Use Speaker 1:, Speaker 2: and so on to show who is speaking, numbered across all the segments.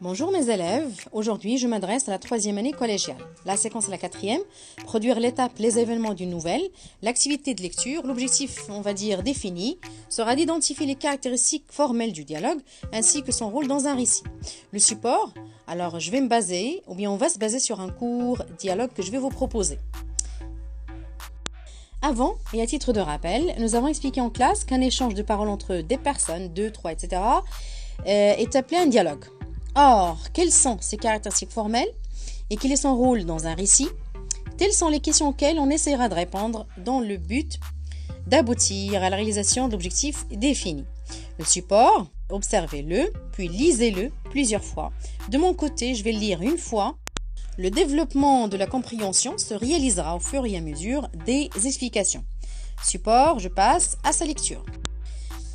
Speaker 1: Bonjour mes élèves, aujourd'hui je m'adresse à la 3e année collégiale. La séquence est la 4e, produire l'étape, les événements d'une nouvelle, l'activité de lecture, l'objectif, on va dire, défini, sera d'identifier les caractéristiques formelles du dialogue ainsi que son rôle dans un récit. Le support, alors je vais me baser, ou bien on va se baser sur un court dialogue que je vais vous proposer. Avant, et à titre de rappel, nous avons expliqué en classe qu'un échange de paroles entre des personnes, 2, 3, etc., est appelé un dialogue. Or, quelles sont ces caractéristiques formelles et quel est son rôle dans un récit? Telles sont les questions auxquelles on essaiera de répondre dans le but d'aboutir à la réalisation d'objectifs définis. Le support, observez-le, puis lisez-le plusieurs fois. De mon côté, je vais le lire une fois. Le développement de la compréhension se réalisera au fur et à mesure des explications. Support, je passe à sa lecture.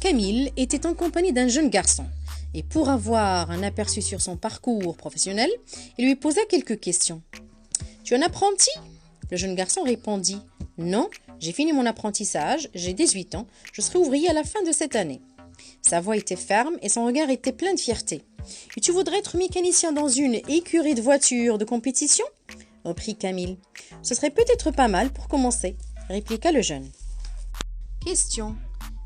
Speaker 1: Camille était en compagnie d'un jeune garçon. Et pour avoir un aperçu sur son parcours professionnel, il lui posa quelques questions. « Tu es un apprenti ?» Le jeune garçon répondit « Non, j'ai fini mon apprentissage, j'ai 18 ans, je serai ouvrier à la fin de cette année. » Sa voix était ferme et son regard était plein de fierté. « Et tu voudrais être mécanicien dans une écurie de voitures de compétition ?» reprit Camille. « Ce serait peut-être pas mal pour commencer, » répliqua le jeune. Question.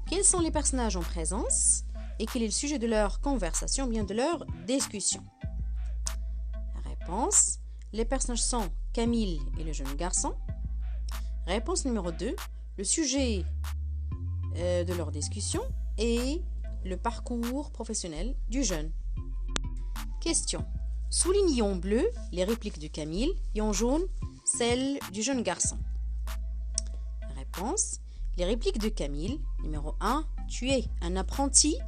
Speaker 1: Quels sont les personnages en présence ? Et quel est le sujet de leur conversation, bien de leur discussion? Réponse. Les personnages sont Camille et le jeune garçon. Réponse numéro 2. Le sujet de leur discussion et le parcours professionnel du jeune. Question. Soulignez en bleu les répliques de Camille et en jaune celles du jeune garçon. Réponse. Les répliques de Camille. Numéro 1. Tu es un apprenti.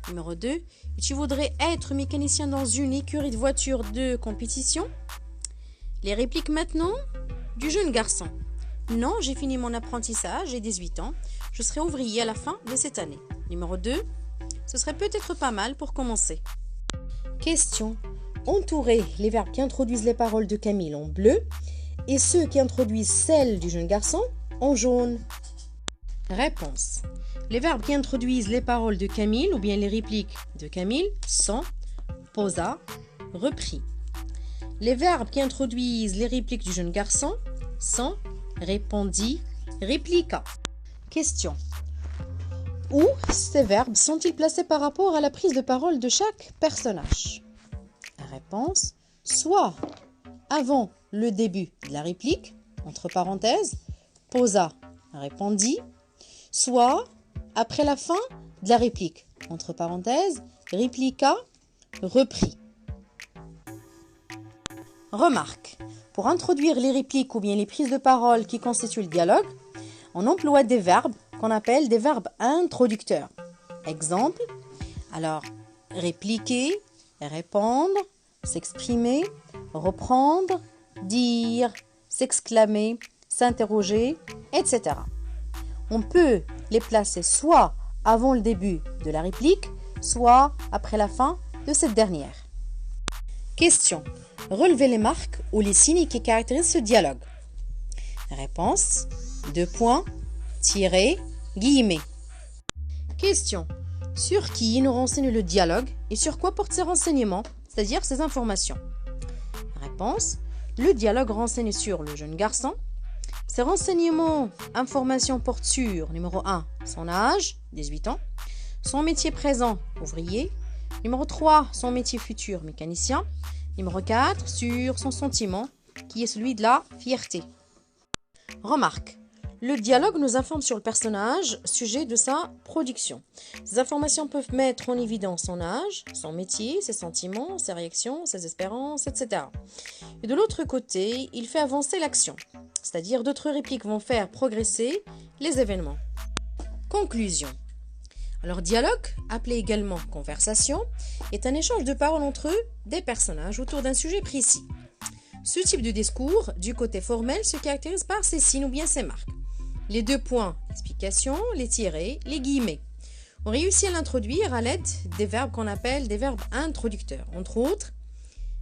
Speaker 1: Numéro 2. Tu voudrais être mécanicien dans une écurie de voitures de compétition? Les répliques maintenant du jeune garçon. Non, j'ai fini mon apprentissage, j'ai 18 ans. Je serai ouvrier à la fin de cette année. Numéro 2. Ce serait peut-être pas mal pour commencer. Question. Entourez les verbes qui introduisent les paroles de Camille en bleu et ceux qui introduisent celles du jeune garçon en jaune. Réponse. Les verbes qui introduisent les paroles de Camille ou bien les répliques de Camille sont posa, repris. Les verbes qui introduisent les répliques du jeune garçon sont répondit, répliqua. Question. Où ces verbes sont-ils placés par rapport à la prise de parole de chaque personnage? Réponse. Soit avant le début de la réplique, entre parenthèses, posa, répondit, soit après la fin de la réplique, entre parenthèses, répliqua, repris. Remarque, pour introduire les répliques ou bien les prises de parole qui constituent le dialogue, on emploie des verbes qu'on appelle des verbes introducteurs. Exemple, alors, répliquer, répondre, s'exprimer, reprendre, dire, s'exclamer, s'interroger, etc. On peut les placer soit avant le début de la réplique, soit après la fin de cette dernière. Question. Relevez les marques ou les signes qui caractérisent ce dialogue. Réponse. 2 points, tiré, guillemets. Question. Sur qui nous renseigne le dialogue et sur quoi portent ces renseignements, c'est-à-dire ces informations? Réponse. Le dialogue renseigne sur le jeune garçon. Ces renseignements, informations portent sur, numéro 1, son âge, 18 ans, son métier présent, ouvrier, numéro 3, son métier futur, mécanicien, numéro 4, sur son sentiment, qui est celui de la fierté. Remarque, le dialogue nous informe sur le personnage, sujet de sa production. Ces informations peuvent mettre en évidence son âge, son métier, ses sentiments, ses réactions, ses espérances, etc. Et de l'autre côté, il fait avancer l'action. C'est-à-dire d'autres répliques vont faire progresser les événements. Conclusion. Alors dialogue, appelé également conversation, est un échange de paroles entre des personnages autour d'un sujet précis. Ce type de discours, du côté formel, se caractérise par ses signes ou bien ses marques. Les 2 points d'explication, les tirets, les guillemets. On réussit à l'introduire à l'aide des verbes qu'on appelle des verbes introducteurs. Entre autres,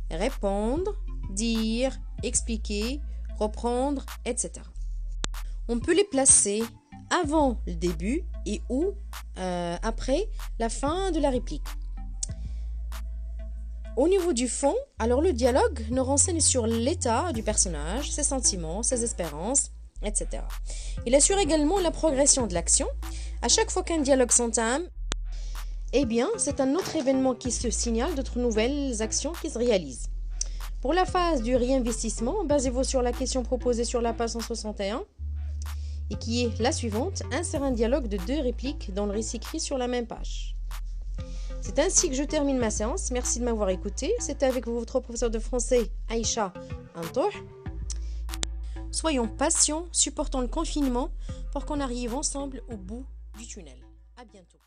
Speaker 1: répondre, dire, expliquer, reprendre, etc. On peut les placer avant le début et ou après la fin de la réplique. Au niveau du fond, alors le dialogue nous renseigne sur l'état du personnage, ses sentiments, ses espérances, etc. Il assure également la progression de l'action. À chaque fois qu'un dialogue s'entame, eh bien, c'est un autre événement qui se signale d'autres nouvelles actions qui se réalisent. Pour la phase du réinvestissement, basez-vous sur la question proposée sur la page 161 et qui est la suivante: insère un dialogue de 2 répliques dans le récit écrit sur la même page. C'est ainsi que je termine ma séance. Merci de m'avoir écouté. C'était avec vous votre professeur de français, Aïcha Antoh. Soyons patients, supportons le confinement pour qu'on arrive ensemble au bout du tunnel. À bientôt.